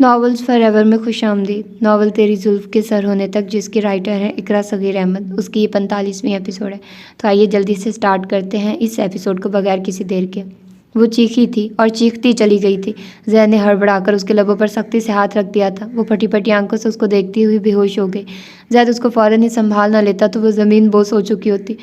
Novels forever में खुशामदीद। Novel तेरी जुल्फ़ के सर होने तक, जिसकी राइटर है इकरा सगीर अहमद। उसकी ये 45वीं एपिसोड है। तो आइए जल्दी से स्टार्ट करते हैं इस एपिसोड को बगैर किसी देर के। वो चीखी थी और चीखती चली गई थी। जैन ने हड़बड़ाकर उसके लबों पर सख्ती से हाथ रख दिया था। वो फटी फटी आंखों से उसको देखती हुई बेहोश हो गई। जैद उसको फ़ौरन ही संभाल न लेता तो वो ज़मीन बोस हो चुकी होती।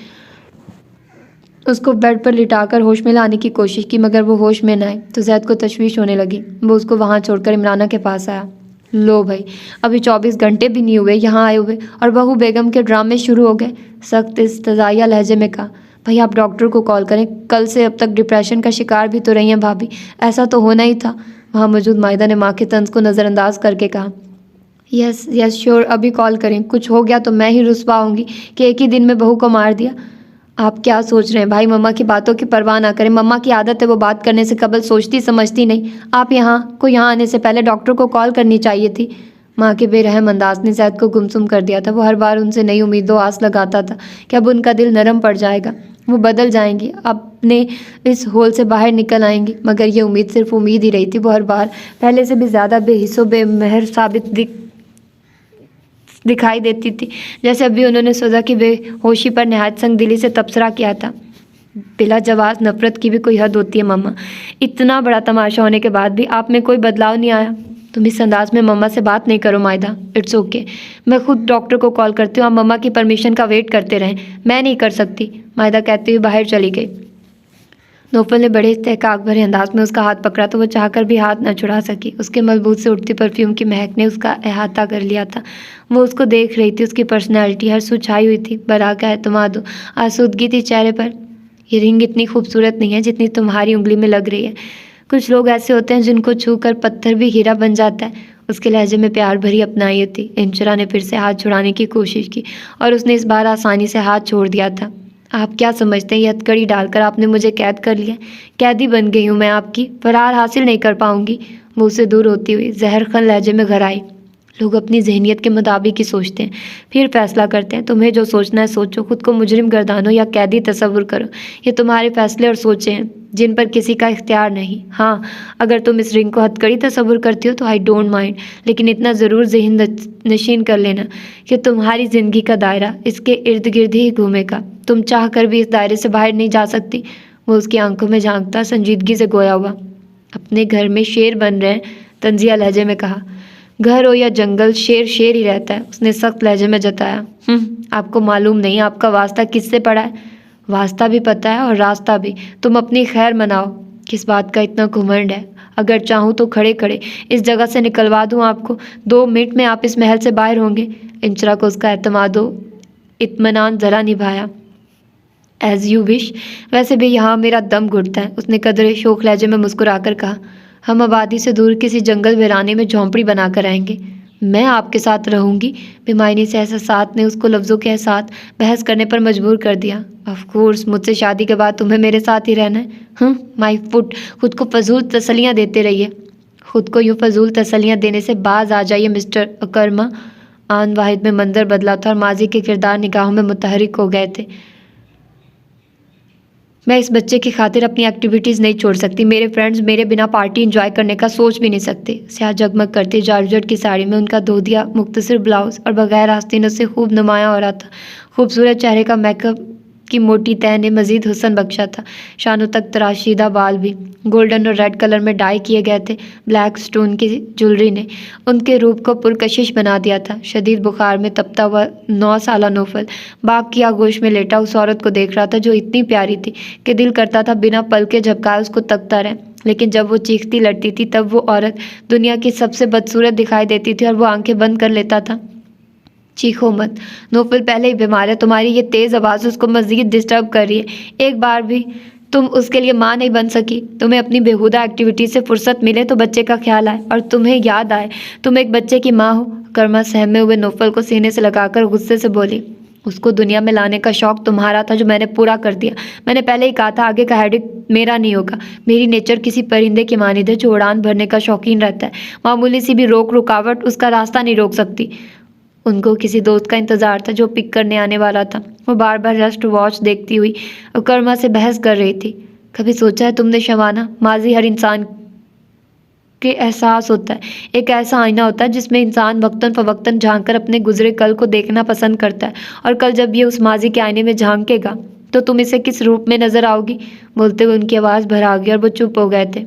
उसको बेड पर लिटाकर होश में लाने की कोशिश की, मगर वो होश में न आए तो जैद को तशवीश होने लगी। वो उसको वहाँ छोड़कर इमराना के पास आया। लो भाई, अभी 24 घंटे भी नहीं हुए यहाँ आए हुए और बहू बेगम के ड्रामे शुरू हो गए। सख्त इस्तज़ाइया लहजे में कहा, भाई आप डॉक्टर को कॉल करें। कल से अब तक डिप्रेशन का शिकार भी तो रही हैं भाभी, ऐसा तो होना ही था। वहाँ मौजूद माहिदा ने माँ के तंज को नज़रअंदाज करके कहा, यस यस श्योर, अभी कॉल करें। कुछ हो गया तो मैं ही रुस्वा होंगी कि एक ही दिन में बहू को मार दिया। आप क्या सोच रहे हैं भाई? मम्मा की बातों की परवाह ना करें। मम्मा की आदत है वो बात करने से कबल सोचती समझती नहीं। आप यहाँ आने से पहले डॉक्टर को कॉल करनी चाहिए थी। माँ के बेरहम अंदाज ने जैद को गुमसुम कर दिया था। वो हर बार उनसे नई उम्मीदों आस लगाता था कि अब उनका दिल नरम पड़ जाएगा, वो बदल जाएंगी, अपने इस होल से बाहर निकल आएंगी। मगर ये उम्मीद सिर्फ उम्मीद ही रही थी। वो हर बार पहले से भी ज़्यादा बेहिस्सो बेमहर साबित दिखाई देती थी। जैसे अभी उन्होंने सोचा कि बेहोशी पर नहायत संग दिली से तबसरा किया था। बिला जवाब नफरत की भी कोई हद होती है मम्मा। इतना बड़ा तमाशा होने के बाद भी आप में कोई बदलाव नहीं आया। तुम इस अंदाज में मम्मा से बात नहीं करो मायदा। इट्स ओके, मैं खुद डॉक्टर को कॉल करती हूँ। आप मम्मा की परमिशन का वेट करते रहें। मैं नहीं कर सकती, मायदा कहती हुई बाहर चली गई। नौफल ने बड़े इस्तेहकाक भरे अंदाज में उसका हाथ पकड़ा तो वो चाहकर भी हाथ न छुड़ा सकी। उसके मजबूत से उठती परफ्यूम की महक ने उसका अहाता कर लिया था। वो उसको देख रही थी। उसकी पर्सनैलिटी हर सू छाई हुई थी। बरा का एतमाद, आसूदगी थी चेहरे पर। ये रिंग इतनी खूबसूरत नहीं है जितनी तुम्हारी उंगली में लग रही है। कुछ लोग ऐसे होते हैं जिनको छू कर पत्थर भी हीरा बन जाता है। उसके लहजे में प्यार भरी अपनाई थी। इंचरा ने फिर से हाथ छुड़ाने की कोशिश की और उसने इस बार आसानी से हाथ छोड़ दिया था। आप क्या समझते हैं, ये हथकड़ी डालकर आपने मुझे कैद कर लिया? कैदी बन गई हूँ मैं आपकी, फरार हासिल नहीं कर पाऊंगी। वो उससे दूर होती हुई जहरखन लहजे में घर आई। लोग अपनी जहनीत के मुताबिक ही सोचते हैं, फिर फैसला करते हैं। तुम्हें जो सोचना है सोचो, खुद को मुजरिम गर्दानो या कैदी तस्वुर करो। ये तुम्हारे फैसले और सोचें हैं जिन पर किसी का इख्तियार नहीं। हाँ, अगर तुम इस रिंग को हथकड़ी तस्वुर करती हो तो आई डोंट माइंड, लेकिन इतना ज़रूर ज़हन नशीन कर लेना कि तुम्हारी ज़िंदगी का दायरा इसके इर्द गिर्द ही घूमेगा। तुम चाह कर भी इस दायरे से बाहर नहीं जा सकती। वो उसकी आंखों में झांकता संजीदगी से गोया हुआ। अपने घर में शेर बन रहे हैं, तंजिया लहजे में कहा। घर हो या जंगल, शेर शेर ही रहता है, उसने सख्त लहजे में जताया। आपको मालूम नहीं आपका वास्ता किससे पड़ा है? वास्ता भी पता है और रास्ता भी। तुम अपनी खैर मनाओ। किस बात का इतना घुमंड है? अगर चाहूँ तो खड़े खड़े इस जगह से निकलवा दूँ आपको। 2 मिनट में आप इस महल से बाहर होंगे। इंचरा को उसका एतमादो इत्मीनान ज़रा निभाया। एज़ यू विश, वैसे भी यहाँ मेरा दम घुटता है, उसने कदरे शोक लहजे में मुस्कुराकर कहा। हम आबादी से दूर किसी जंगल वीराने में झोंपड़ी बनाकर आएंगे। मैं आपके साथ रहूँगी। बेमायनी से एहसास ने उसको लफ्ज़ों के साथ बहस करने पर मजबूर कर दिया। ऑफ कोर्स, मुझसे शादी के बाद तुम्हें मेरे साथ ही रहना है। माई फुट, खुद को फजूल तसलियाँ देते रहिए। खुद को यूँ फजूल तसलियाँ देने से बाज आ जाइए मिस्टर अकरमा। आन वाहिद में मंजर बदला था और माजी के किरदार निगाहों में मुतहरिक हो गए थे। मैं इस बच्चे की खातिर अपनी एक्टिविटीज़ नहीं छोड़ सकती। मेरे फ्रेंड्स मेरे बिना पार्टी एंजॉय करने का सोच भी नहीं सकते। स्याह जगमग करती जारजट की साड़ी में उनका धोदिया मुख्तसर ब्लाउज और बगैर आस्तीनों से खूब नुमाया हो रहा था। खूबसूरत चेहरे का मेकअप की मोटी तह ने मज़ीद हुस्न बख्शा था। शानों तक तराशीदा बाल भी गोल्डन और रेड कलर में डाई किए गए थे। ब्लैक स्टोन की ज्वेलरी ने उनके रूप को पुरकशिश बना दिया था। शदीद बुखार में तपता हुआ 9 साला नौफल बाग की आगोश में लेटा उस औरत को देख रहा था जो इतनी प्यारी थी कि दिल करता था बिना पल के झपकाए उसको तकता रहे। लेकिन जब वो चीखती लड़ती थी तब वो औरत दुनिया की सबसे बदसूरत दिखाई देती थी और वो आंखें बंद कर लेता था। चीखो मत, नौफल पहले ही बीमार है। तुम्हारी ये तेज़ आवाज़ उसको मज़ीद डिस्टर्ब कर रही है। एक बार भी तुम उसके लिए माँ नहीं बन सकी। तुम्हें अपनी बेहुदा एक्टिविटी से फुर्सत मिले तो बच्चे का ख्याल आए और तुम्हें याद आए तुम एक बच्चे की माँ हो। कर्मा सहमे हुए नौफल को सीने से लगाकर गुस्से से बोली। उसको दुनिया में लाने का शौक़ तुम्हारा था जो मैंने पूरा कर दिया। मैंने पहले ही कहा था आगे का हेडेक मेरा नहीं होगा। मेरी नेचर किसी परिंदे की मानिद है जो उड़ान भरने का शौकीन रहता है। मामूली सी भी रुकावट उसका रास्ता नहीं रोक सकती। उनको किसी दोस्त का इंतज़ार था जो पिक करने आने वाला था। वो बार बार जस्ट वॉच देखती हुई और कर्मा से बहस कर रही थी। कभी सोचा है तुमने शवाना, माजी हर इंसान के एहसास होता है। एक ऐसा आईना होता है जिसमें इंसान वक्तन फ़वक्तन झांक कर अपने गुजरे कल को देखना पसंद करता है, और कल जब ये उस माजी के आईने में झांकेगा तो तुम इसे किस रूप में नज़र आओगी? बोलते हुए उनकी आवाज़ भर आ गई और वो चुप हो गए थे।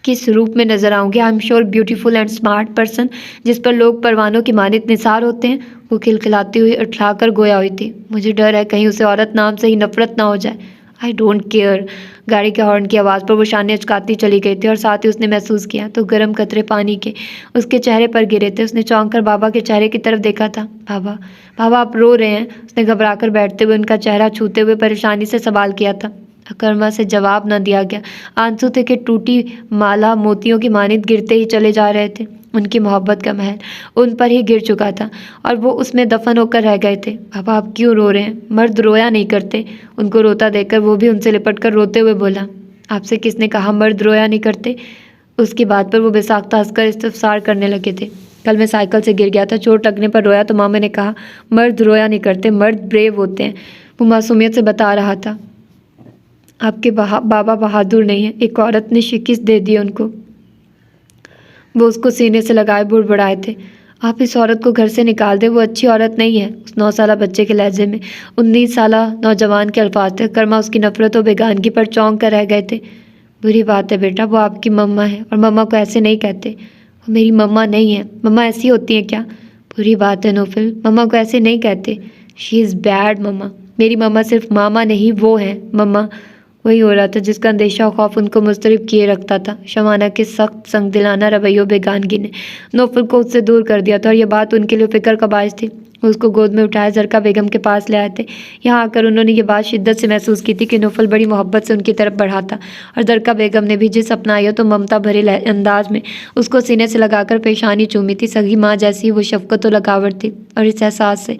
किस रूप में नज़र आऊँगी? I am sure beautiful and smart person, जिस पर लोग परवानों की मानित निसार होते हैं। वो खिलखिलाती हुई उठलाकर गोया हुई थी। मुझे डर है कहीं उसे औरत नाम से ही नफरत ना हो जाए। I don't care. गाड़ी के हॉर्न की आवाज़ पर वो शाने अचकाती चली गई थी और साथ ही उसने महसूस किया तो गर्म कतरे पानी के उसके चेहरे पर गिरे थे। उसने चौंक कर बाबा के चेहरे की तरफ देखा था। बाबा, बाबा आप रो रहे हैं? उसने घबराकर बैठते हुए उनका चेहरा छूते हुए परेशानी से सवाल किया था। अकर्मा से जवाब न दिया गया। आंसू थे कि टूटी माला मोतियों की मानित गिरते ही चले जा रहे थे। उनकी मोहब्बत का महल उन पर ही गिर चुका था और वो उसमें दफन होकर रह गए थे। बाबा आप क्यों रो रहे हैं? मर्द रोया नहीं करते। उनको रोता देखकर वो भी उनसे लिपट कर रोते हुए बोला, आपसे किसने कहा मर्द रोया नहीं करते? उसकी बात पर वो बेसाख्ता हंसकर इस्तफसार करने लगे थे। कल मैं साइकिल से गिर गया था, चोट लगने पर रोया तो मामा ने कहा मर्द रोया नहीं करते, मर्द ब्रेव होते हैं। वो मासूमियत से बता रहा था, आपके बाबा बहादुर नहीं है। एक औरत ने शिकस्त दे दी उनको। वो उसको सीने से लगाए बुड़बुड़ाए थे, आप इस औरत को घर से निकाल दें, वो अच्छी औरत नहीं है। उस 9 साला बच्चे के लहजे में 19 साला नौजवान के अल्फाज थे। कर्मा उसकी नफरत और बेगानगी पर चौंक कर रह गए थे। बुरी बात है बेटा, वो आपकी मम्मा है और मम्मा को ऐसे नहीं कहते। वो मेरी मम्मा नहीं है। मम्मा ऐसी होती है क्या? बुरी बात है नोफिल, मम्मा को ऐसे नहीं कहते। शी इज़ बैड मम्मा। मेरी मम्मा सिर्फ मामा नहीं, वो है मम्मा। वही हो रहा था जिसका अंदेशा और खौफ उनको मुस्तरब किए रखता था। शमाना के सख्त संग दिलाना रवैयों बेगानगी ने नौफल को उससे दूर कर दिया था और यह बात उनके लिए फिक्र का बायस थी। वो उसको गोद में उठाए जरका बेगम के पास ले आए थे। यहाँ आकर उन्होंने ये बात शिद्दत से महसूस की थी कि नौफल बड़ी मोहब्बत से उनकी तरफ बढ़ा था और जरका बेगम ने भी जिस अपनाया तो ममता भरे अंदाज में उसको सीने से लगाकर पेशानी चूमी थी। सगी माँ जैसी वो शफकत और लगावट थी और इस एहसास से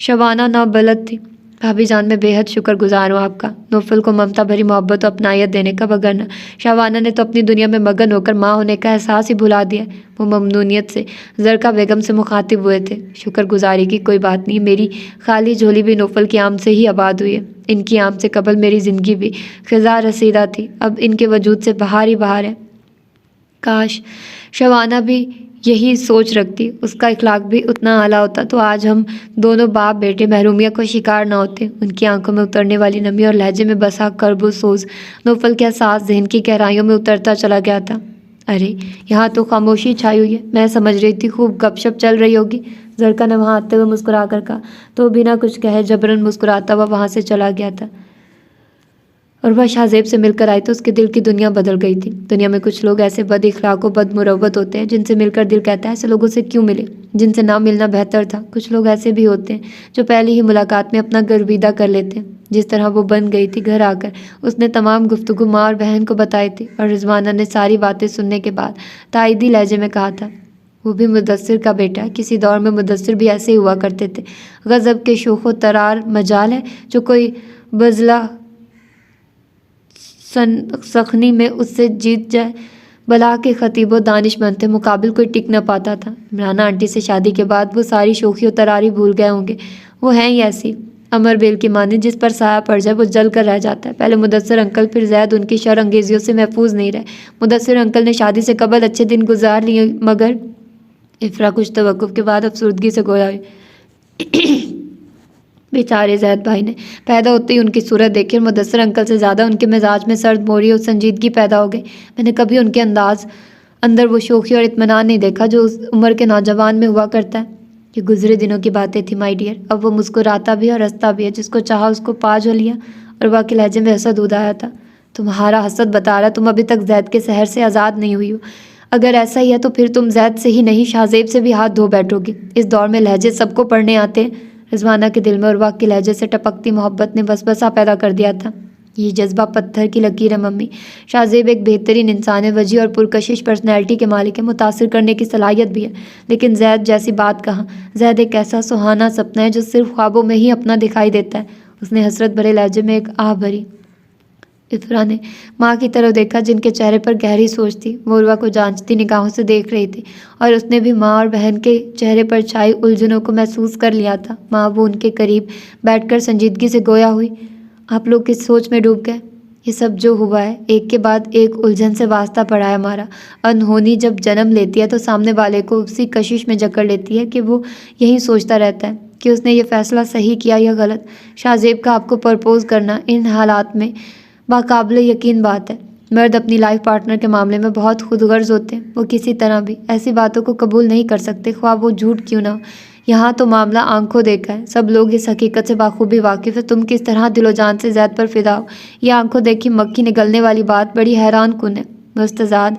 शबाना नाबलद थी। भाभी जान मैं बेहद शुक्रगुजार हूँ आपका, नौफल को ममता भरी मोहब्बत और अपनायत देने का, वगरना शबाना ने तो अपनी दुनिया में मगन होकर माँ होने का एहसास ही भुला दिया। वो ममनूनियत से जरका बेगम से मुखातिब हुए थे। शुक्रगुजारी की कोई बात नहीं, मेरी खाली झोली भी नौफल की आम से ही आबाद हुई है। इनकी आम से कबल मेरी ज़िंदगी भी खिज़ा रसीदा थी, अब इनके वजूद से बाहर ही बाहर है। काश शबाना भी यही सोच रखती, उसका इखलाक भी उतना आला होता तो आज हम दोनों बाप बेटे महरूमिया को शिकार ना होते। उनकी आंखों में उतरने वाली नमी और लहजे में बसा कर्ब सोज नौफल के एहसास जहन की गहराइयों में उतरता चला गया था। अरे यहाँ तो खामोशी छाई हुई है, मैं समझ रही थी खूब गपशप चल रही होगी। जरका ने वहाँ आते हुए मुस्कुरा कर कहा तो बिना कुछ कहे जबरन मुस्कुराता हुआ वहाँ से चला गया था। और वह शाहजेब से मिलकर आई तो उसके दिल की दुनिया बदल गई थी। दुनिया में कुछ लोग ऐसे बद इखलाक और बद मुरव्वत होते हैं जिनसे मिलकर दिल कहता है ऐसे लोगों से क्यों मिले, जिनसे ना मिलना बेहतर था। कुछ लोग ऐसे भी होते हैं जो पहली ही मुलाकात में अपना गर्विदा कर लेते हैं। जिस तरह वो बन गई थी घर आकर उसने तमाम गुफ्तगू माँ और बहन को बताई थी और रिजवाना ने सारी बातें सुनने के बाद ताइदी लहजे में कहा था, वो भी मुदस्सिर का बेटा। किसी दौर में मुदस्सिर भी ऐसे ही हुआ करते थे। गज़ब के शोखो तरार मजाल है जो कोई बजला सखनी में उससे जीत जाए। बला के खतीब दानिशमंद थे, मुकाबिल कोई टिक न पाता था। इमराना आंटी से शादी के बाद वो सारी शोखी और तरारी भूल गए होंगे। वो हैं ही ऐसी अमर बेल की मानी, जिस पर साया पड़ जाए वो जल कर रह जाता है। पहले मुदस्सिर अंकल फिर जैद उनकी शर अंगेजियों से महफूज नहीं रहे। मुदस्सिर अंकल ने शादी से कबल अच्छे दिन गुजार लिए मगर इफ्रा कुछ तवक्कुफ के बाद अफसुर्दगी से गोया हुई। बेचारे जैद भाई ने पैदा होते ही उनकी सूरत देखी और मुदस्सिर अंकल से ज़्यादा उनके मिजाज में सर्द मोरी और संजीदगी पैदा हो गई। मैंने कभी उनके अंदर वो शोखी और इत्मीनान नहीं देखा जो उस उम्र के नौजवान में हुआ करता है। ये गुजरे दिनों की बातें थी माय डियर। अब वो मुस्कुराता भी और हंसता भी है, जिसको चाहा उसको पा जो लिया। और वह के लहजे में हसद उद आया था, तुम्हारा हसद बता रहा तुम अभी तक जैद के सहर से आज़ाद नहीं हुई हो। अगर ऐसा ही है तो फिर तुम जैद से ही नहीं शाहजेब से भी हाथ धो बैठोगी। इस दौर में लहजे सबको पढ़ने आते हैं। रिजवाना के दिल में उर्वा के लहजे से टपकती मोहब्बत ने वसवसा पैदा कर दिया था। ये जज्बा पत्थर की लकीर है मम्मी। शाहजेब एक बेहतरीन इंसान है, वजी और पुरकशिश पर्सनैलिटी के मालिक है, मुतासिर करने की सलाहियत भी है। लेकिन जैद जैसी बात कहाँ। जैद एक ऐसा सुहाना सपना है जो सिर्फ ख्वाबों में ही अपना दिखाई देता है। उसने हसरत भरे लहजे में एक आह भरी। इफ्रा ने माँ की तरफ देखा जिनके चेहरे पर गहरी सोच थी। वो उर्वा को जांचती निगाहों से देख रही थी और उसने भी माँ और बहन के चेहरे पर छाई उलझनों को महसूस कर लिया था। माँ वो उनके करीब बैठकर संजीदगी से गोया हुई, आप लोग किस सोच में डूब गए? ये सब जो हुआ है एक के बाद एक उलझन से वास्ता पड़ा है हमारा। अनहोनी जब जन्म लेती है तो सामने वाले को उसी कशिश में जकड़ लेती है कि वो यही सोचता रहता है कि उसने ये फैसला सही किया या गलत। शाहजेब का आपको प्रपोज करना इन हालात में बाकाबिले यकीन बात है। मर्द अपनी लाइफ पार्टनर के मामले में बहुत खुदगर्ज होते हैं। वो किसी तरह भी ऐसी बातों को कबूल नहीं कर सकते, ख्वाह वो झूठ क्यों ना हो। यहाँ तो मामला आंखों देखा है, सब लोग इस हकीकत से बाखूबी वाकिफ़ है तुम किस तरह दिलो जान से ज़ैद पर फिदा हो। ये आंखों देखी मक्खी निगलने वाली बात बड़ी हैरान कुन है। मुस्तज़ाद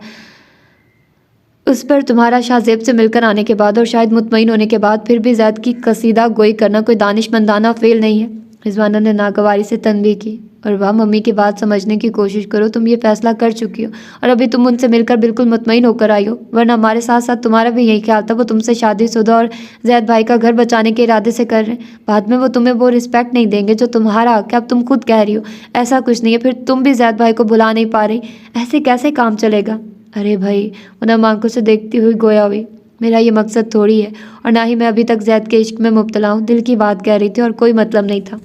उस पर तुम्हारा शाहजेब से मिलकर आने के बाद और शायद मुतमईन होने के बाद फिर भी ज़ैद की कसीदा गोई करना कोई दानिशमंदाना फेल नहीं है। रिजवाना ने नागवारी से तनबीह की। और वाह, मम्मी की बात समझने की कोशिश करो, तुम ये फैसला कर चुकी हो और अभी तुम उनसे मिलकर बिल्कुल मुतमईन होकर आई हो, वरना हमारे साथ साथ तुम्हारा भी यही ख्याल था वो तुमसे शादीशुदा और ज़ैद भाई का घर बचाने के इरादे से कर रहे हैं। बाद में वो तुम्हें वो रिस्पेक्ट नहीं देंगे जो तुम्हारा हक है। अब तुम खुद कह रही हो ऐसा कुछ नहीं है, फिर तुम भी ज़ैद भाई को भुला नहीं पा रही। ऐसे कैसे काम चलेगा? अरे भाई, उन्हें आंखों से देखती हुई गोया हुई। मेरा ये मकसद थोड़ी है और ना ही मैं अभी तक ज़ैद के इश्क में मुब्तला हूँ। दिल की बात कह रही थी और कोई मतलब नहीं था।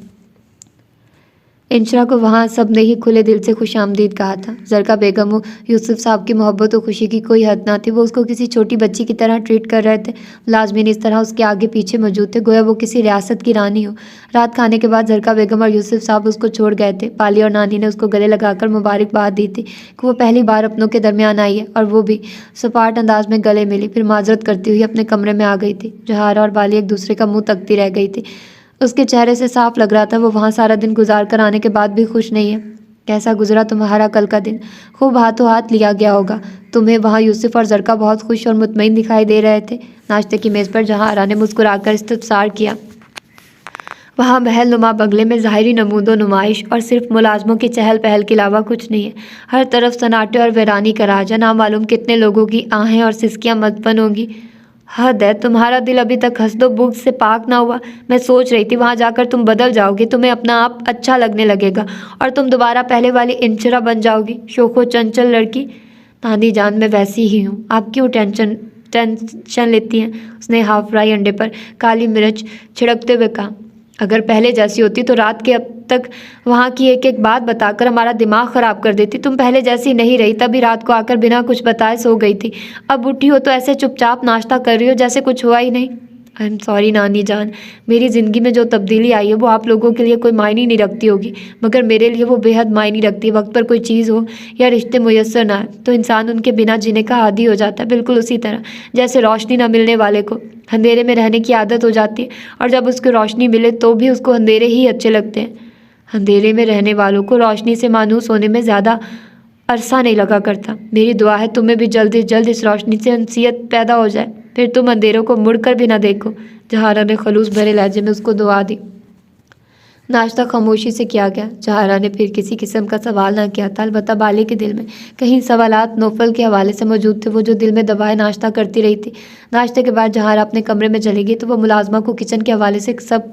इंशरा को वहाँ सब ने ही खुले दिल से खुशामदीद कहा था। ज़रका बेगम को यूसुफ साहब की मोहब्बत और खुशी की कोई हद ना थी। वो उसको किसी छोटी बच्ची की तरह ट्रीट कर रहे थे। लाजमीन इस तरह उसके आगे पीछे मौजूद थे, गोया वो किसी रियासत की रानी हो। रात खाने के बाद ज़रका बेगम और यूसुफ साहब उसको छोड़ गए थे। पाली और नानी ने उसको गले लगाकर मुबारकबाद दी थी कि वो पहली बार अपनों के दरमियान आई है, और वो भी सपाट अंदाज में गले मिली, फिर माजरत करती हुई अपने कमरे में आ गई थी। जहारा और बाली एक दूसरे का मुँह तकती रह गई थी। उसके चेहरे से साफ लग रहा था वो वहाँ सारा दिन गुजार कर आने के बाद भी खुश नहीं है। कैसा गुजरा तुम्हारा कल का दिन? खूब हाथों हाथ लिया गया होगा तुम्हें। वहाँ यूसुफ और ज़रका बहुत खुश और मुतमईन दिखाई दे रहे थे। नाश्ते की मेज़ पर जहारा ने मुस्कुराकर इस्तफसार किया। वहाँ महल नुमा बंगले में ज़ाहिरी नमूदो नुमाइश और सिर्फ मुलाजमों की चहल पहल के अलावा कुछ नहीं है। हर तरफ सन्नाटे और वीरानी का राज है। नामालूम कितने लोगों की आहें और सिसकियाँ मदफन होंगी। हद है, तुम्हारा दिल अभी तक हसदो बुग़्ज़ से पाक ना हुआ। मैं सोच रही थी वहाँ जाकर तुम बदल जाओगी, तुम्हें अपना आप अच्छा लगने लगेगा और तुम दोबारा पहले वाली इंचरा बन जाओगी, शोखो चंचल लड़की। नानी जान, मैं वैसी ही हूँ, आप क्यों टेंशन लेती हैं? उसने हाफ फ्राई अंडे पर काली मिर्च छिड़कते हुए कहा। अगर पहले जैसी होती तो रात के अब तक वहाँ की एक एक बात बताकर हमारा दिमाग ख़राब कर देती। तुम पहले जैसी नहीं रही, तभी रात को आकर बिना कुछ बताए सो गई थी। अब उठी हो तो ऐसे चुपचाप नाश्ता कर रही हो जैसे कुछ हुआ ही नहीं। आई एम सॉरी नानी जान, मेरी ज़िंदगी में जो तब्दीली आई है वो आप लोगों के लिए कोई मायने नहीं रखती होगी, मगर मेरे लिए वो बेहद मायने रखती है। वक्त पर कोई चीज़ हो या रिश्ते मुयस्सर ना आए तो इंसान उनके बिना जीने का आदी हो जाता है, बिल्कुल उसी तरह जैसे रोशनी ना मिलने वाले को अंधेरे में रहने की आदत हो जाती है, और जब उसको रोशनी मिले तो भी उसको अंधेरे ही अच्छे लगते हैं। अंधेरे में रहने वालों को रोशनी से मानूस होने में ज़्यादा अरसा नहीं लगा करता। मेरी दुआ है तुम्हें भी जल्द से जल्द इस रोशनी से अनसियत पैदा हो जाए, फिर तुम अंधेरों को मुड़कर भी ना देखो। जहारा ने खलूस भरे लहजे में उसको दुआ दी। नाश्ता खामोशी से किया गया। जहारा ने फिर किसी किस्म का सवाल ना किया था। अलबत्ता बाली के दिल में कहीं सवालात नौफल के हवाले से मौजूद थे, वो जो दिल में दबाए नाश्ता करती रही थी। नाश्ते के बाद जहारा अपने कमरे में चली गई तो वह मुलाजमा को किचन के हवाले से सब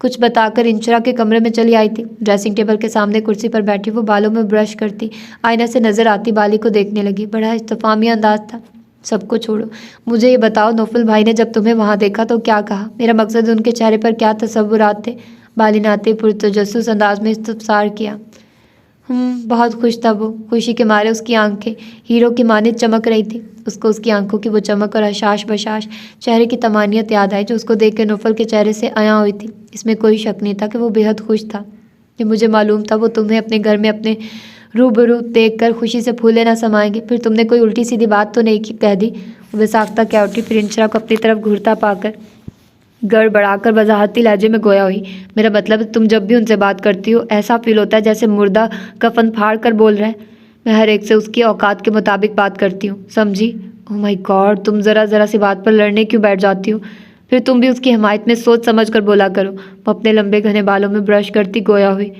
कुछ बताकर इंशरा के कमरे में चली आई थी। ड्रेसिंग टेबल के सामने कुर्सी पर बैठी वो बालों में ब्रश करती आईना से नज़र आती बाली को देखने लगी। बड़ा इस्तफामी अंदाज था। सबको छोड़ो, मुझे ये बताओ, नौफल भाई ने जब तुम्हें वहाँ देखा तो क्या कहा? मेरा मकसद उनके चेहरे पर क्या तसव्वुरात थे? बाली ने आते पुरतजस्सुस अंदाज में इस्तफसार किया। बहुत खुश था वो। खुशी के मारे उसकी आंखें हीरो की मानित चमक रही थी। उसको उसकी आंखों की वो चमक और हशाश बशाश चेहरे की तमानियत याद आई जो उसको देख के नौफल के चेहरे से आया हुई थी। इसमें कोई शक नहीं था कि वो बेहद खुश था। कि मुझे मालूम था वो तुम्हें अपने घर में अपने रूबरू देख कर खुशी से फूले ना समाएंगे। फिर तुमने कोई उल्टी सीधी बात तो नहीं कह दी? वह साख्ता क्या उठी, फिर इंशरा को अपनी तरफ घूरता पाकर गड़बड़ाकर वजाहती लहजे में गोया हुई। मेरा मतलब है तुम जब भी उनसे बात करती हो ऐसा फील होता है जैसे मुर्दा कफन फाड़ कर बोल रहे हैं। मैं हर एक से उसकी औकात के मुताबिक बात करती हूँ, समझी? ओह माय गॉड, तुम ज़रा सी बात पर लड़ने क्यों बैठ जाती हो? फिर तुम भी उसकी हिमायत में सोच समझ कर बोला करो। वो अपने लंबे घने बालों में ब्रश करती गोया हुई।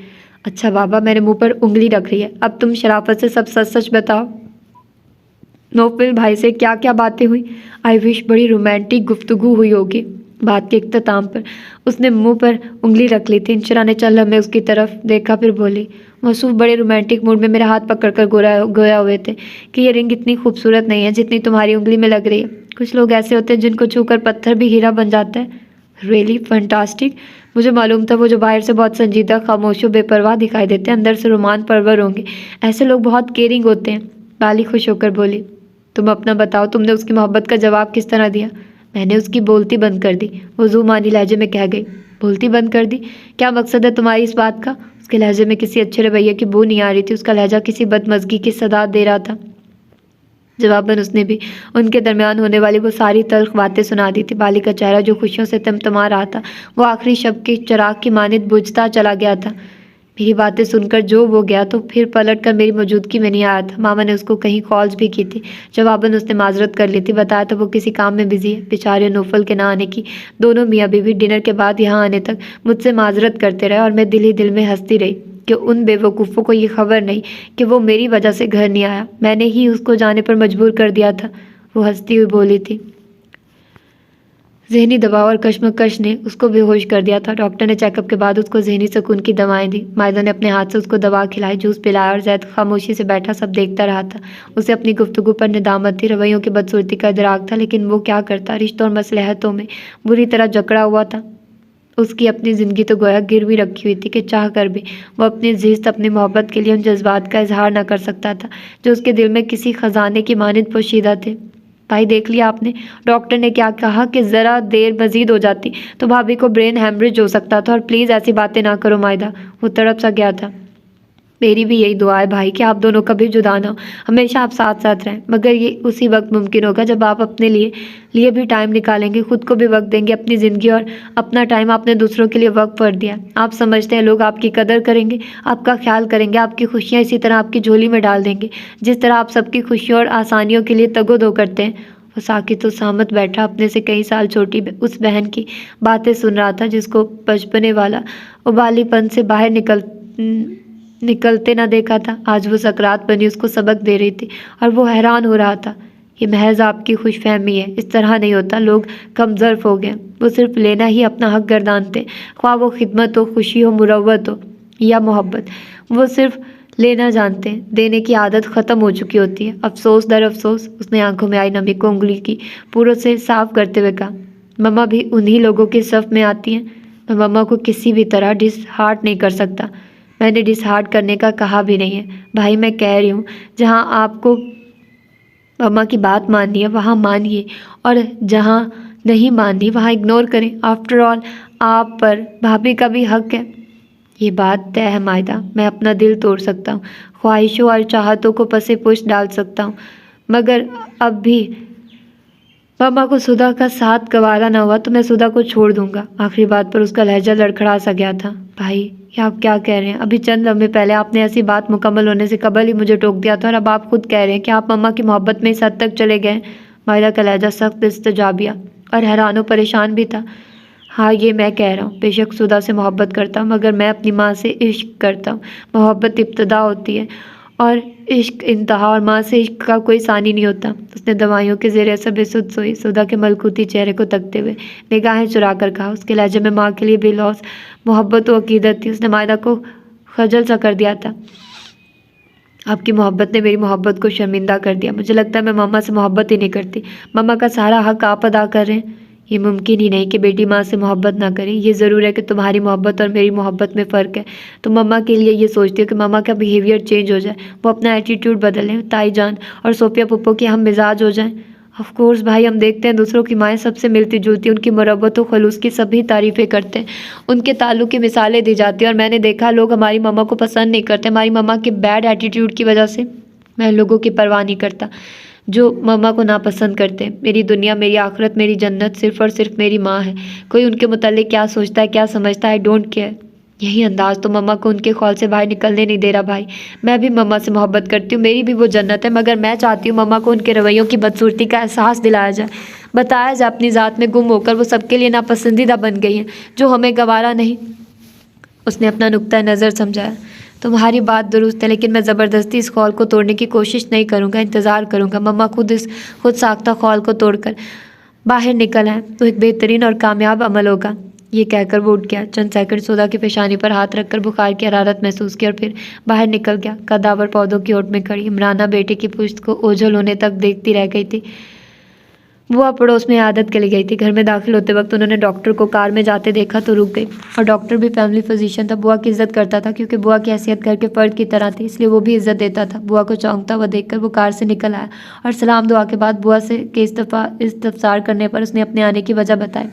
अच्छा बाबा, मेरे मुंह पर उंगली रख रही है। अब तुम शराफत से सब सच सच बताओ, नौफल भाई से क्या क्या बातें हुई? आई विश बड़ी रोमांटिक गुफ्तगू हुई होगी। बात के इख्तिताम पर उसने मुंह पर उंगली रख ली थी। इंशरा ने चल लम्हे उसकी तरफ देखा, फिर बोली, मसूफ बड़े रोमांटिक मूड में मेरा हाथ पकड़कर गोया हुए थे कि ये रिंग इतनी खूबसूरत नहीं है जितनी तुम्हारी उंगली में लग रही है। कुछ लोग ऐसे होते हैं जिनको छूकर पत्थर भी हीरा बन जाता है। Really fantastic. मुझे मालूम था वो जो बाहर से बहुत संजीदा, खामोश और बेपरवाह दिखाई देते हैं, अंदर से रोमान परवर होंगे। ऐसे लोग बहुत केयरिंग होते हैं। बाली खुश होकर बोली। तुम अपना बताओ, तुमने उसकी मोहब्बत का जवाब किस तरह दिया? मैंने उसकी बोलती बंद कर दी, वो ज़ुमानी लहजे में कह गई। बोलती बंद कर दी? क्या मकसद है तुम्हारी इस बात का? उसके लहजे में किसी अच्छे रवैये की बू नहीं आ रही थी, उसका लहजा किसी बदमज़गी की सदा दे रहा था। जवाबन उसने भी उनके दरमियान होने वाली वो सारी तल्ख बातें सुना दी थी। बाली का चेहरा जो खुशियों से तमतमा रहा था, वो आखिरी शब्द के चिराग की मानित बुझता चला गया था। मेरी बातें सुनकर जो वो गया तो फिर पलट कर मेरी मौजूदगी में नहीं आया था। मामा ने उसको कहीं कॉल्स भी की थी। जवाबन उसने माजरत कर ली थी, बताया था वो किसी काम में बिजी है। बेचारे नौफल के ना आने की दोनों मियाँ बीवी डिनर के बाद यहाँ आने तक मुझसे माजरत करते रहे और मैं दिल ही दिल में हंसती रही कि उन बेवकूफ़ों को ये खबर नहीं कि वो मेरी वजह से घर नहीं आया, मैंने ही उसको जाने पर मजबूर कर दिया था। वो हंसती हुई बोली थी। ज़हनी दबाव और कश्मकश ने उसको बेहोश कर दिया था। डॉक्टर ने चेकअप के बाद उसको ज़हनी सुकून की दवाएं दी। मायदा ने अपने हाथ से उसको दवा खिलाई, जूस पिलाया और जैद खामोशी से बैठा सब देखता रहा था। उसे अपनी गुफ्तगू पर निदामत थी, रवैयों की बदसूरती का इदराक था, लेकिन वो क्या करता? रिश्तों और मसलहतों में बुरी तरह जकड़ा हुआ था। उसकी अपनी ज़िंदगी तो गोया गिरवी रखी हुई थी कि चाह कर भी वो अपनी ज़िस्त, अपनी मोहब्बत के लिए उन जज्बात का इजहार न कर सकता था जो उसके दिल में किसी ख़जाने की मानित पोशीदा थे। भाई देख लिया आपने, डॉक्टर ने क्या कहा कि ज़रा देर मज़ीद हो जाती तो भाभी को ब्रेन हैमरेज हो सकता था। और प्लीज़ ऐसी बातें ना करो मायदा, वो तड़प सा गया था। मेरी भी यही दुआ है भाई कि आप दोनों कभी जुदा ना हो, हमेशा आप साथ साथ रहें। मगर ये उसी वक्त मुमकिन होगा जब आप अपने लिए भी टाइम निकालेंगे, खुद को भी वक्त देंगे। अपनी ज़िंदगी और अपना टाइम आपने दूसरों के लिए वक्त पर दिया। आप समझते हैं लोग आपकी कदर करेंगे, आपका ख्याल करेंगे, आपकी खुशियाँ इसी तरह आपकी झोली में डाल देंगे जिस तरह आप सबकी खुशियों और आसानियों के लिए तगो-दो करते हैं। वो साकित और सहमत बैठा अपने से कई साल छोटी उस बहन की बातें सुन रहा था जिसको बचपने वाला उबालीपन से बाहर निकलते ना देखा था। आज वो सकरात बनी उसको सबक दे रही थी और वो हैरान हो रहा था। ये महज आपकी खुशफहमी है, इस तरह नहीं होता। लोग कमज़र्फ हो गए, वो सिर्फ लेना ही अपना हक गर्दानते, ख्वाह वो खिदमत हो, खुशी हो, मुरव्वत हो या मोहब्बत, वो सिर्फ लेना जानते हैं। देने की आदत ख़त्म हो चुकी होती है। अफसोस दर अफसोस। उसने आंखों में आई नमी को उंगली की पूरों से साफ करते हुए कहा, मम्मा भी उन्हीं लोगों के सफ़ में आती हैं। मैं मम्मा को किसी भी तरह डिसहार्ट नहीं कर सकता। मैंने डिसहार्ट करने का कहा भी नहीं है भाई, मैं कह रही हूँ जहाँ आपको मम्मा की बात माननी है वहाँ मानिए और जहाँ नहीं माननी वहाँ इग्नोर करें। आफ्टर ऑल आप पर भाभी का भी हक है। ये बात तय है मायदा, मैं अपना दिल तोड़ सकता हूँ, ख्वाहिशों और चाहतों को पसे पुश डाल सकता हूँ, मगर अब भी मम्मा को सुधा का साथ गवारा ना हुआ तो मैं सुधा को छोड़ दूंगा। आखिरी बात पर उसका लहजा लड़खड़ा सा गया था। भाई ये आप क्या कह रहे हैं? अभी चंद लम्हे पहले आपने ऐसी बात मुकम्मल होने से कबल ही मुझे टोक दिया था और अब आप खुद कह रहे हैं कि आप मम्मा की मोहब्बत में इस हद तक चले गए। मायरा का लहजा सख्त इस्तजाबिया और हैरान परेशान भी था। हाँ ये मैं कह रहा हूँ, बेशक सुधा से मोहब्बत करता हूँ मगर मैं अपनी माँ से इश्क करता हूँ। मोहब्बत इब्तदा होती है और इश्क इंतहा, और माँ से इश्क का कोई सानी नहीं होता। उसने दवाइयों के ज़ेरे असर बेसुध सोई सुधा के मलकूती चेहरे को तकते हुए निगाहें चुरा कर कहा। उसके लहजे में माँ के लिए बेलौस मोहब्बत व अकीदत थी। उसने मायदा को खजल सा कर दिया था। आपकी मोहब्बत ने मेरी मोहब्बत को शर्मिंदा कर दिया। मुझे लगता है मैं मम्मा से मोहब्बत ही नहीं करती। मम्मा का सारा हक आप अदा कर रहे हैं। ये मुमकिन ही नहीं कि बेटी माँ से मोहब्बत ना करे। ये ज़रूर है कि तुम्हारी मोहब्बत और मेरी मोहब्बत में फ़र्क है। तो मम्मा के लिए ये सोचती हो कि मम्मा का बिहेवियर चेंज हो जाए, वो अपना एटीट्यूड बदलें, ताई जान और सोफिया पुप्पो के हम मिजाज हो जाएं। ऑफ कोर्स भाई, हम देखते हैं दूसरों की माएँ सबसे मिलती जुलती, उनकी मुरब्बत व खलूस की सभी तारीफ़ें करते हैं, उनके ताल्लुक़ की मिसालें दी जाती हैं। और मैंने देखा लोग हमारी मम्मा को पसंद नहीं करते हमारी मम्मा के बैड एटीट्यूड की वजह से। मैं लोगों की परवाह नहीं करता जो मम्मा को नापसंद करते हैं। मेरी दुनिया, मेरी आखिरत, मेरी जन्नत सिर्फ़ और सिर्फ मेरी माँ है। कोई उनके मुताल्लिक़ क्या सोचता है, क्या समझता है, आई डोंट केयर। यही अंदाज़ तो मम्मा को उनके ख्याल से बाहर निकलने नहीं दे रहा भाई। मैं भी मम्मा से मोहब्बत करती हूँ, मेरी भी वो जन्नत है, मगर मैं चाहती हूँ मम्मा को उनके रवैयों की बदसूरती का एहसास दिलाया जाए, बताया जाए अपनी ज़ात में गुम होकर वो सबके लिए नापसंदीदा बन गई हैं, जो हमें गवारा नहीं। उसने अपना नुक्ता नज़र समझाया। तुम्हारी बात दुरुस्त है, लेकिन मैं ज़बरदस्ती इस खौल को तोड़ने की कोशिश नहीं करूँगा, इंतज़ार करूँगा मम्मा खुद साख्ता खौल को तोड़कर बाहर निकल आए तो एक बेहतरीन और कामयाब अमल होगा। ये कहकर वो उठ गया। चंद सेकंड सुधा की पेशानी पर हाथ रखकर बुखार की हरारत महसूस की और फिर बाहर निकल गया। कदावर पौधों की ओट में खड़ी इमराना बेटे की पुश्त को ओझल होने तक देखती रह गई थी। बुआ पड़ोस में आदत के लिए गई थी। घर में दाखिल होते वक्त उन्होंने डॉक्टर को कार में जाते देखा तो रुक गई। और डॉक्टर भी फैमिली फिजिशियन था, बुआ की इज्जत करता था क्योंकि बुआ की हैसियत घर के फर्द की तरह थी, इसलिए वो भी इज्जत देता था। बुआ को चौंकता हुआ देखकर वो कार से निकल आया और सलाम दुआ के बाद बुआ से के इस्तफसार करने पर उसने अपने आने की वजह बताई।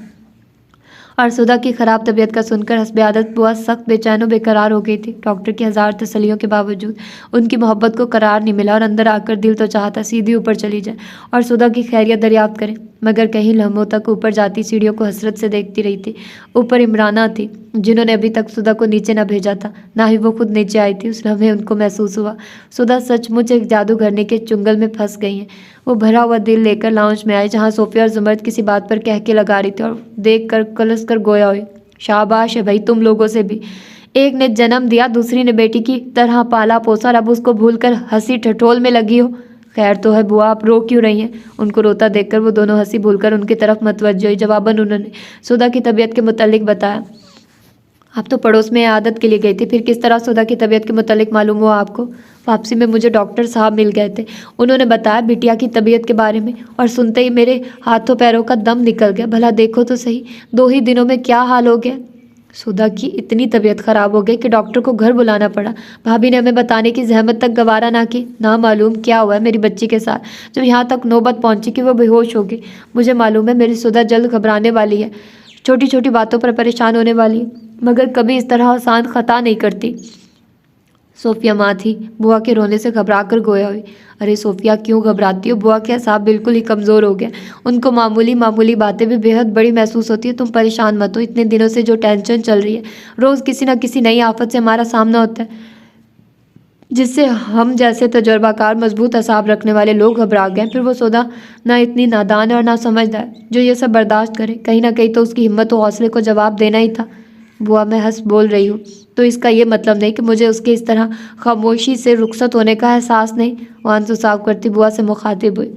और सुधा की खराब तबीयत का सुनकर हस्बे आदत बुआ सख्त बेचैन बेकरार हो गई थी। डॉक्टर की हजार तसल्लियों के बावजूद उनकी मोहब्बत को करार नहीं मिला और अंदर आकर दिल तो चाहता सीधी ऊपर चली जाए और सुधा की खैरियत दरियाफ्त करें, मगर कहीं लम्हों तक ऊपर जाती सीढ़ियों को हसरत से देखती रही थी। ऊपर इमराना थी जिन्होंने अभी तक सुधा को नीचे न भेजा था, ना ही वो खुद नीचे आई थी। उस लम्हे उनको महसूस हुआ सुधा सचमुच एक जादूगरनी के चुंगल में फंस गई हैं। वो भरा हुआ दिल लेकर लाउंज में आई जहाँ सोफिया और जुमर्द किसी बात पर कह के लगा रही थी और देख कर कलस कर गोया हुई। शाबाश है भाई तुम लोगों से भी, एक ने जन्म दिया दूसरी ने बेटी की तरह पाला पोसा और अब उसको भूलकर हंसी ठठोल में लगी हो। खैर तो है बुआ, आप रो क्यों रही हैं? उनको रोता देखकर वो दोनों हंसी भूलकर उनकी तरफ मतवज्जो हुई। जवाबन उन्होंने सुधा की तबीयत के मुतालिक बताया। आप तो पड़ोस में आदत के लिए गई थी, फिर किस तरह सुधा की तबीयत के मुतालिक मालूम हुआ आपको? वापसी में मुझे डॉक्टर साहब मिल गए थे, उन्होंने बताया बिटिया की तबीयत के बारे में और सुनते ही मेरे हाथों पैरों का दम निकल गया। भला देखो तो सही 2 ही दिनों में क्या हाल हो गया। सुधा की इतनी तबीयत खराब हो गई कि डॉक्टर को घर बुलाना पड़ा। भाभी ने हमें बताने की जहमत तक गवारा ना की। ना मालूम क्या हुआ है मेरी बच्ची के साथ, जब यहाँ तक नौबत पहुँची कि वो बेहोश हो गई। मुझे मालूम है मेरी सुधा जल्द घबराने वाली है, छोटी छोटी बातों पर परेशान होने वाली है, मगर कभी इस तरह आसान खता नहीं करती। सोफिया माँ थी, बुआ के रोने से घबरा कर गोया हुई। अरे सोफिया क्यों घबराती हो? बुआ के असाब बिल्कुल ही कमज़ोर हो गया, उनको मामूली मामूली बातें भी बेहद बड़ी महसूस होती है। तुम परेशान मत हो, इतने दिनों से जो टेंशन चल रही है, रोज़ किसी न किसी नई आफत से हमारा सामना होता है जिससे हम जैसे तजुर्बाकार मजबूत असाब रखने वाले लोग घबरा गए। फिर वो सौदा ना इतनी नादान है और ना समझदार जो ये सब बर्दाश्त करे। कहीं ना कहीं तो उसकी हिम्मत और हौसले को जवाब देना ही था। बुआ मैं हंस बोल रही हूँ तो इसका ये मतलब नहीं कि मुझे उसके इस तरह खामोशी से रुखसत होने का एहसास नहीं। वो आंसू साफ करती बुआ से मुखातिब हुई।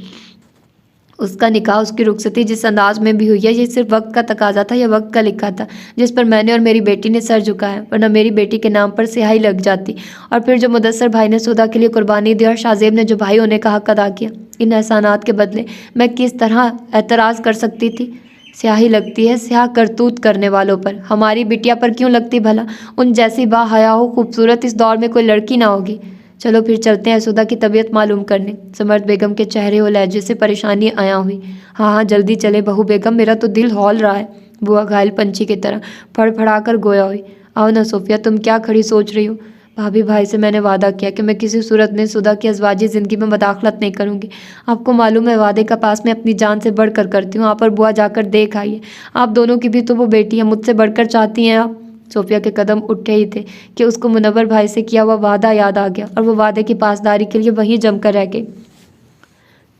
उसका निकाह उसकी रुखसती जिस अंदाज में भी हुई है ये सिर्फ वक्त का तकाजा था, या वक्त का लिखा था जिस पर मैंने और मेरी बेटी ने सर झुकाया, वरना मेरी बेटी के नाम पर स्याही लग जाती। और फिर जो मुदस्सर भाई ने सुधा के लिए कुर्बानी दी और शाहजेब ने जो भाई होने का हक अदा किया, इन एहसानात के बदले मैं किस तरह एतराज़ कर सकती थी? स्याही लगती है स्याह करतूत करने वालों पर, हमारी बिटिया पर क्यों लगती भला? उन जैसी बाहया हो खूबसूरत इस दौर में कोई लड़की ना होगी। चलो फिर चलते हैं सुधा की तबीयत मालूम करने। समर्थ बेगम के चेहरे और लहजे से परेशानी आया हुई। हाँ हाँ जल्दी चले बहू बेगम, मेरा तो दिल हौल रहा है। बुआ घायल पंछी की तरह फड़फड़ा कर गोया हुई। आओ ना सोफिया, तुम क्या खड़ी सोच रही हो? भाभी भाई से मैंने वादा किया कि मैं किसी सूरत में सुधा की अज़वाजी ज़िंदगी में मदाखलत नहीं करूँगी। आपको मालूम है वादे का पास मैं अपनी जान से बढ़कर करती हूँ। आप और बुआ जाकर देख आइए, आप दोनों की भी तो वो बेटी है, मुझसे बढ़कर चाहती हैं आप। सोफिया के कदम उठे ही थे कि उसको मुनव्वर भाई से किया हुआ वादा याद आ गया और वो वादे की पासदारी के लिए वहीं जमकर रह गई।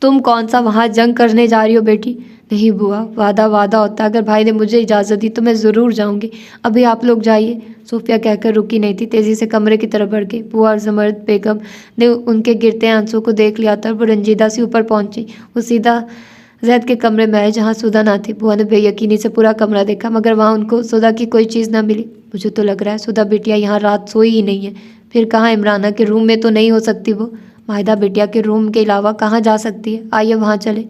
तुम कौन सा वहाँ जंग करने जा रही हो बेटी? नहीं बुआ, वादा वादा होता है, अगर भाई ने मुझे इजाज़त दी तो मैं ज़रूर जाऊँगी। अभी आप लोग जाइए। सोफिया कहकर रुकी नहीं थी, तेज़ी से कमरे की तरफ बढ़ गई। बुआ और जमर्द बेगम ने उनके गिरते आंसू को देख लिया था और वो रंजीदा सी ऊपर पहुँची। वो सीधा जैद के कमरे में आए जहाँ सुधा ना थी। बुआ ने बेयकीनी से पूरा कमरा देखा, मगर वहाँ उनको सुधा की कोई चीज़ ना मिली। मुझे तो लग रहा है सुधा बिटिया यहाँ रात सोई ही नहीं है। फिर कहाँ? इमराना के रूम में तो नहीं हो सकती वो। माहिदा बिटिया के रूम के अलावा कहाँ जा सकती है? आइए वहाँ चले।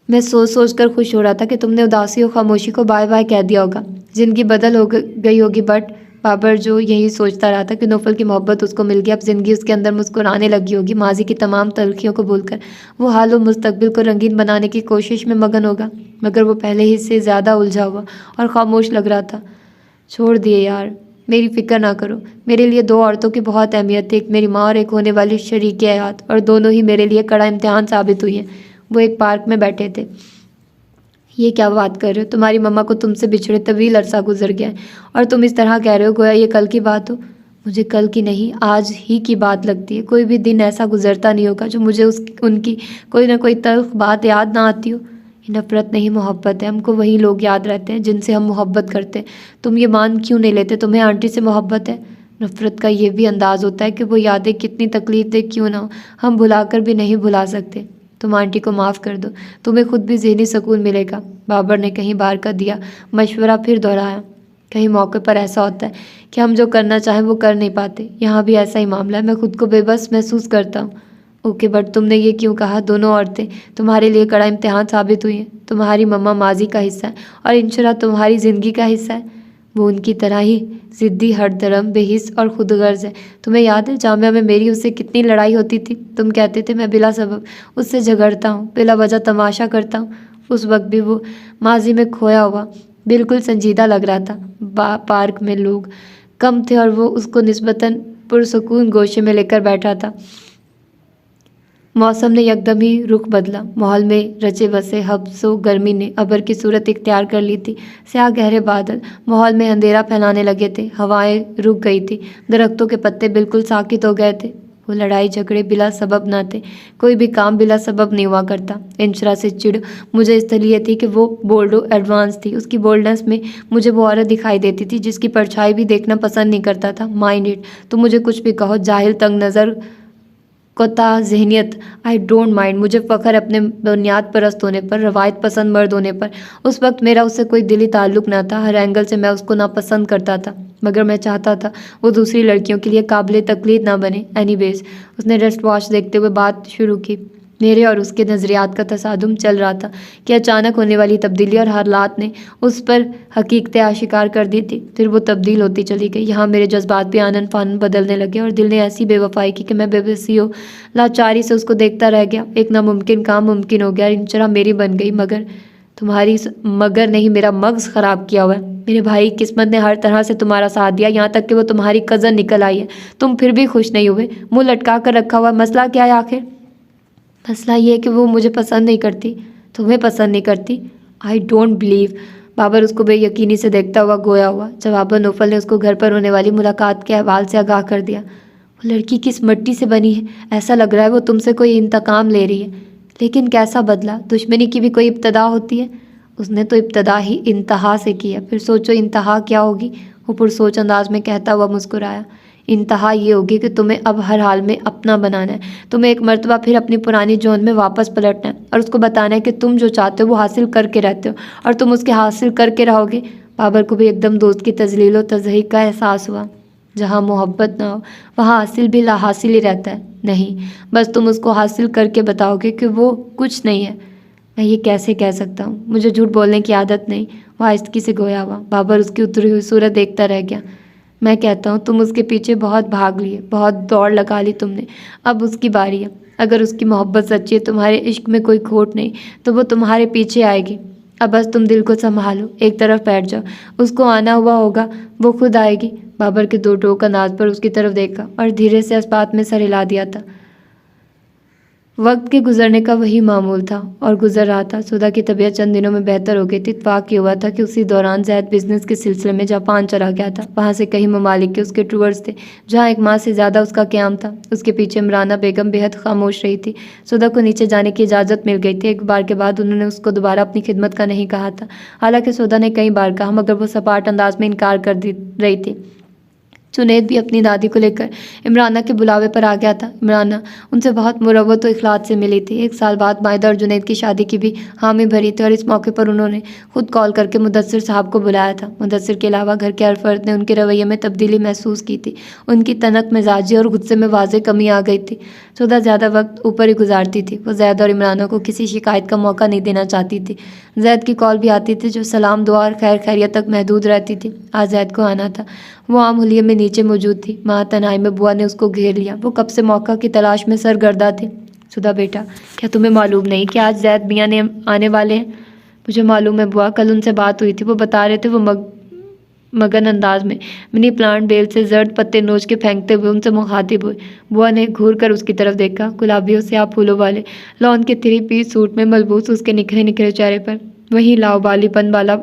मैं सोच सोच कर खुश हो रहा था कि तुमने उदासी और खामोशी को बाय बाय कह दिया होगा। ज़िंदगी बदल हो गई होगी, बट बाबर जो यही सोचता रहा था कि नौफल की मोहब्बत उसको मिल गई। अब ज़िंदगी उसके अंदर मुस्कुराने लगी होगी। माजी की तमाम तलखियों को भूलकर वो हाल और मुस्तकबिल को रंगीन बनाने की कोशिश में मगन होगा, मगर वो पहले ही से ज़्यादा उलझा हुआ और खामोश लग रहा था। छोड़ दिए यार, मेरी फ़िक्र ना करो। मेरे लिए 2 औरतों की बहुत अहमियत थी, एक मेरी माँ और एक होने वाली शरीक हयात, और दोनों ही मेरे लिए कड़ा इम्तिहान साबित हुई हैं। वो एक पार्क में बैठे थे। ये क्या बात कर रहे हो? तुम्हारी मम्मा को तुमसे बिछड़े तवील अरसा गुजर गया है और तुम इस तरह कह रहे हो गोया ये कल की बात हो। मुझे कल की नहीं आज ही की बात लगती है। कोई भी दिन ऐसा गुजरता नहीं होगा जो मुझे उनकी कोई ना कोई तल्ख बात याद ना आती हो। ये नफ़रत नहीं मोहब्बत है। हमको वही लोग याद रहते हैं जिनसे हम मोहब्बत करते हैं। तुम ये मान क्यों नहीं लेते तुम्हें आंटी से मोहब्बत है? नफ़रत का ये भी अंदाज़ होता है कि वो यादें कितनी तकलीफ दे क्यों ना हो, हम भुलाकर भी नहीं भुला सकते। तुम आंटी को माफ़ कर दो, तुम्हें खुद भी ज़हनी सुकून मिलेगा। बाबर ने कहीं बार का दिया मशवरा फिर दोहराया। कहीं मौके पर ऐसा होता है कि हम जो करना चाहें वो कर नहीं पाते। यहाँ भी ऐसा ही मामला है। मैं खुद को बेबस महसूस करता हूँ। ओके, बट तुमने ये क्यों कहा? दोनों औरतें तुम्हारे लिए कड़ा इम्तिहान साबित हुई हैं। तुम्हारी मम्मा माजी का हिस्सा है और इंशरा तुम्हारी ज़िंदगी का हिस्सा है। वो उनकी तरह ही ज़िद्दी, हरदर्म, बेहिस और खुदगर्ज है। तुम्हें याद है जामिया में मेरी उससे कितनी लड़ाई होती थी? तुम कहते थे मैं बिला सबब उससे झगड़ता हूँ, बिला वजह तमाशा करता हूँ। उस वक्त भी वो माजी में खोया हुआ बिल्कुल संजीदा लग रहा था। पार्क में लोग कम थे और वो उसको निस्बतन पुरसुकून गोशे में लेकर बैठा था। मौसम ने यकदम ही रुख बदला। माहौल में रचे बसे हब्सो गर्मी ने अबर की सूरत इख्तियार कर ली थी। स्याह गहरे बादल माहौल में अंधेरा फैलाने लगे थे। हवाएं रुक गई थी। दरख्तों के पत्ते बिल्कुल साकित हो गए थे। वो लड़ाई झगड़े बिला सबब न थे। कोई भी काम बिला सबब नहीं हुआ करता। इंशरा से चिढ़ मुझे इसलिए थी कि वो बोल्डो एडवांस थी। उसकी बोल्डनेस में मुझे वो औरत दिखाई देती थी जिसकी परछाई भी देखना पसंद नहीं करता था। माइंड इट, तुम मुझे कुछ भी कहो, जाहिल, तंग नज़र, कोता जहनियत, आई डोंट माइंड। मुझे फ़ख्र अपने बुनियाद परस्त होने पर, रवायत पसंद मर्द होने पर। उस वक्त मेरा उससे कोई दिली ताल्लुक़ ना था। हर एंगल से मैं उसको नापसंद करता था, मगर मैं चाहता था वो दूसरी लड़कियों के लिए काबिल तकलीद ना बने। एनीवेज, उसने रेस्ट वॉच देखते हुए बात शुरू की। मेरे और उसके नज़रियात का तसादुम चल रहा था कि अचानक होने वाली तब्दीली और हालात ने उस पर हकीकतें आशिकार कर दी थी। फिर वो तब्दील होती चली गई। यहाँ मेरे जज्बात भी आनन फानन बदलने लगे और दिल ने ऐसी बेवफाई की कि मैं बेबसी हो लाचारी से उसको देखता रह गया। एक नामुमकिन काम मुमकिन हो गया। इंशरा मेरी बन गई, मगर तुम्हारी मगर नहीं, मेरा मगज़ ख़राब किया हुआ है। मेरे भाई किस्मत ने हर तरह से तुम्हारा साथ दिया, यहाँ तक कि वो तुम्हारी कज़न निकल आई है। तुम फिर भी खुश नहीं हुए, मुँह लटका कर रखा हुआ। मसला क्या है आखिर? मसला ये है कि वो मुझे पसंद नहीं करती, तुम्हें पसंद नहीं करती। I don't believe. बाबर उसको बेयकीनी से देखता हुआ गोया हुआ। जवाबन नौफल ने उसको घर पर होने वाली मुलाकात के अहवाल से आगाह कर दिया। वो लड़की किस मिट्टी से बनी है? ऐसा लग रहा है वो तुमसे कोई इंतकाम ले रही है। लेकिन कैसा बदला? दुश्मनी की भी कोई इब्तदा होती है? उसने तो इब्तदा ही इंतहा से की है, फिर सोचो इंतहा क्या होगी। वो पुरसोच अंदाज में कहता हुआ मुस्कुराया। इंतहा ये होगी कि तुम्हें अब हर हाल में अपना बनाना है। तुम्हें एक मर्तबा फिर अपनी पुरानी जोन में वापस पलटना है और उसको बताना है कि तुम जो चाहते हो वो हासिल करके रहते हो और तुम उसके हासिल करके रहोगे। बाबर को भी एकदम दोस्त की तजलील व तज़हीक का एहसास हुआ। जहाँ मोहब्बत ना हो वहाँ हासिल भी ला हासिल ही रहता है। नहीं, बस तुम उसको हासिल करके बताओगे कि वो कुछ नहीं है। मैं ये कैसे कह सकता हूँ? मुझे झूठ बोलने की आदत नहीं। वह आहिस्तगी से गोया हुआ। बाबर उसकी उतरी हुई सूरत देखता रह गया। मैं कहता हूँ तुम उसके पीछे बहुत भाग लिए, बहुत दौड़ लगा ली तुमने। अब उसकी बारी है। अगर उसकी मोहब्बत सच्ची है, तुम्हारे इश्क में कोई खोट नहीं, तो वो तुम्हारे पीछे आएगी। अब बस तुम दिल को संभालो, एक तरफ बैठ जाओ। उसको आना हुआ होगा, वो खुद आएगी। बाबर के दो टोक अंदाज पर उसकी तरफ देखा और धीरे से इस बात में सर हिला दिया था। वक्त के गुजरने का वही मामूल था और गुजर रहा था। सुधा की तबीयत चंद दिनों में बेहतर हो गई थी। इत्तेफाक ये हुआ था कि उसी दौरान जैद बिजनेस के सिलसिले में जापान चला गया था। वहाँ से कई ममालिक के उसके टूर्स थे जहाँ एक माह से ज़्यादा उसका क़याम था। उसके पीछे इमराना बेगम बेहद खामोश रही थी। सुधा को नीचे जाने की इजाज़त मिल गई थी। एक बार के बाद उन्होंने उसको दोबारा अपनी खिदमत का नहीं कहा था। हालांकि सुधा ने कई बार कहा, मगर वो सपाट अंदाज में इनकार कर दी रही थी। जुनैद भी अपनी दादी को लेकर इमराना के बुलावे पर आ गया था। इमराना उनसे बहुत मुरव्वत और इखलास से मिली थी। एक साल बाद मायदा और जुनैद की शादी की भी हामी भरी थी और इस मौके पर उन्होंने खुद कॉल करके मुदस्सिर साहब को बुलाया था। मुदस्सिर के अलावा घर के हर फर्द ने उनके रवैये में तब्दीली महसूस की थी। उनकी तनक मिजाजी और गुस्से में वाज़ेह कमी आ गई थी। सुधा ज़्यादा वक्त ऊपर ही गुजारती थी। वो जैद और इमराना को किसी शिकायत का मौका नहीं देना चाहती थी। जैद की कॉल भी आती थी जो सलाम दुआ और खैर खैरियत तक महदूद रहती थी। आज जैद को आना था। वो आम हुलिये में नीचे मौजूद थी। माँ तन्हाई में बुआ ने उसको घेर लिया। वो कब से मौका की तलाश में सरगर्दा थी। सुधा बेटा, क्या तुम्हें मालूम नहीं कि आज जैद मियाँ ने आने वाले हैं? मुझे मालूम है बुआ, कल उनसे बात हुई थी। वो बता रहे थे। वो मगन अंदाज में मिनी प्लांट बेल से जर्द पत्ते नोच के फेंकते हुए उनसे मुखातिब हुए। बुआ ने घूर कर उसकी तरफ देखा। गुलाबियों से आप फूलों वाले लॉन के 3 पीस सूट में मलबूस उसके निखरे निखरे चेहरे पर वही लाउबालीपन वाला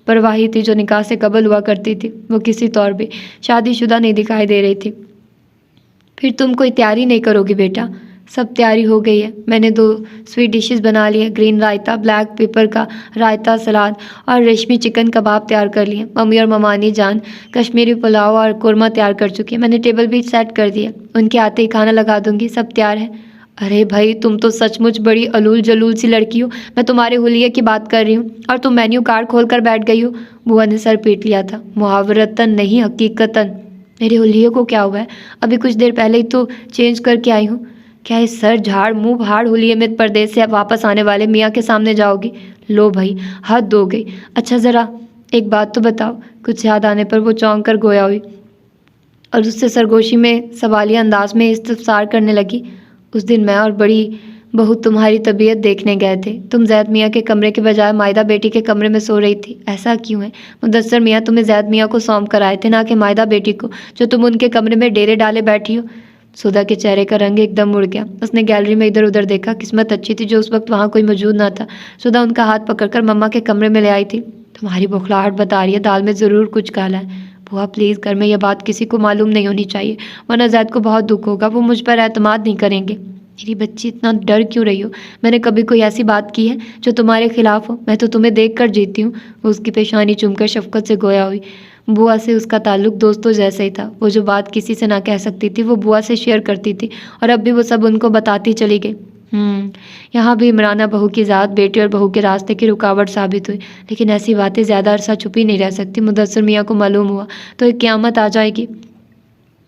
परवाही थी जो निकाह से कबल हुआ करती थी। वो किसी तौर पे शादीशुदा नहीं दिखाई दे रही थी। फिर तुम कोई तैयारी नहीं करोगी बेटा? सब तैयारी हो गई है। मैंने 2 स्वीट डिशेस बना ली हैं। ग्रीन रायता, ब्लैक पेपर का रायता, सलाद और रेशमी चिकन कबाब तैयार कर लिए। मम्मी और ममानी जान कश्मीरी पुलाव और कुरमा तैयार कर चुकी है। मैंने टेबल भी सेट कर दिया। उनके आते ही खाना लगा दूंगी। सब तैयार है। अरे भाई, तुम तो सचमुच बड़ी अलूल जलूल सी लड़की हो। मैं तुम्हारे हुलिये की बात कर रही हूँ और तुम मेन्यू कार्ड खोल कर बैठ गई हो। बुआ ने सर पीट लिया था। मुहावरतन नहीं, हकीकतन। मेरे हुलिये को क्या हुआ है? अभी कुछ देर पहले ही तो चेंज करके आई हूँ। क्या इस सर झाड़ मुंह फाड़ हुलिये में परदेश से अब वापस आने वाले मियाँ के सामने जाओगी? लो भाई, हद हो गई। अच्छा ज़रा एक बात तो बताओ। कुछ याद आने पर वो चौंक कर गोया हुई और उससे सरगोशी में सवालिया अंदाज में इस्तफसार करने लगी। उस दिन मैं और बड़ी बहू तुम्हारी तबीयत देखने गए थे। तुम जैद मियाँ के कमरे के बजाय मायदा बेटी के कमरे में सो रही थी। ऐसा क्यों है? मुदस्सर मियाँ तुम्हें जैद मियाँ को सौंप कर आए थे, ना कि मायदा बेटी को, जो तुम उनके कमरे में डेरे डाले बैठी हो। सुधा के चेहरे का रंग एकदम मुड़ गया। उसने गैलरी में इधर उधर देखा। किस्मत अच्छी थी जो उस वक्त वहाँ कोई मौजूद ना था। सुधा उनका हाथ पकड़कर मम्मा के कमरे में ले आई थी। तुम्हारी बौखलाहट बता रही है दाल में ज़रूर कुछ काला है। बुआ प्लीज़, घर में यह बात किसी को मालूम नहीं होनी चाहिए, वरना जैद को बहुत दुख होगा। वो मुझ पर एतमाद नहीं करेंगे। मेरी बच्ची, इतना डर क्यों रही हो? मैंने कभी कोई ऐसी बात की है जो तुम्हारे खिलाफ हो? मैं तो तुम्हें देख कर जीती हूँ। वो उसकी पेशानी चूमकर शफकत से गोया हुई। बुआ से उसका ताल्लुक दोस्तों जैसे ही था। वो जो बात किसी से ना कह सकती थी वो बुआ से शेयर करती थी, और अब भी वो सब उनको बताती चली गई। यहाँ भी इमराना बहू की ज़ात बेटी और बहू के रास्ते की रुकावट साबित हुई। लेकिन ऐसी बातें ज़्यादा अरसा छुपी नहीं रह सकती। मुदस्सर मियाँ को मालूम हुआ तो एक क़यामत आ जाएगी।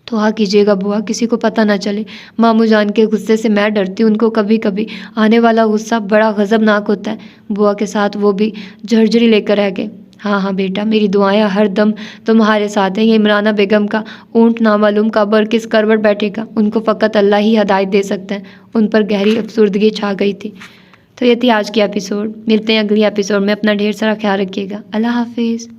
तो हाँ कीजिएगा बुआ, किसी को पता ना चले। मामू जान के गुस्से से मैं डरती हूँ। उनको कभी कभी आने वाला गुस्सा बड़ा गज़बनाक होता है। बुआ के साथ वो भी झरझरी लेकर रह गए। हाँ हाँ बेटा, मेरी दुआएं हर दम तुम्हारे साथ हैं। ये इमराना बेगम का ऊँट नामालूम कब और किस करवट बैठेगा, उनको फ़कत अल्लाह ही हदायत दे सकते हैं। उन पर गहरी अफसुर्दगी छा गई थी। तो ये थी आज की एपिसोड। मिलते हैं अगली एपिसोड में। अपना ढेर सारा ख्याल रखिएगा। अल्लाह हाफिज़।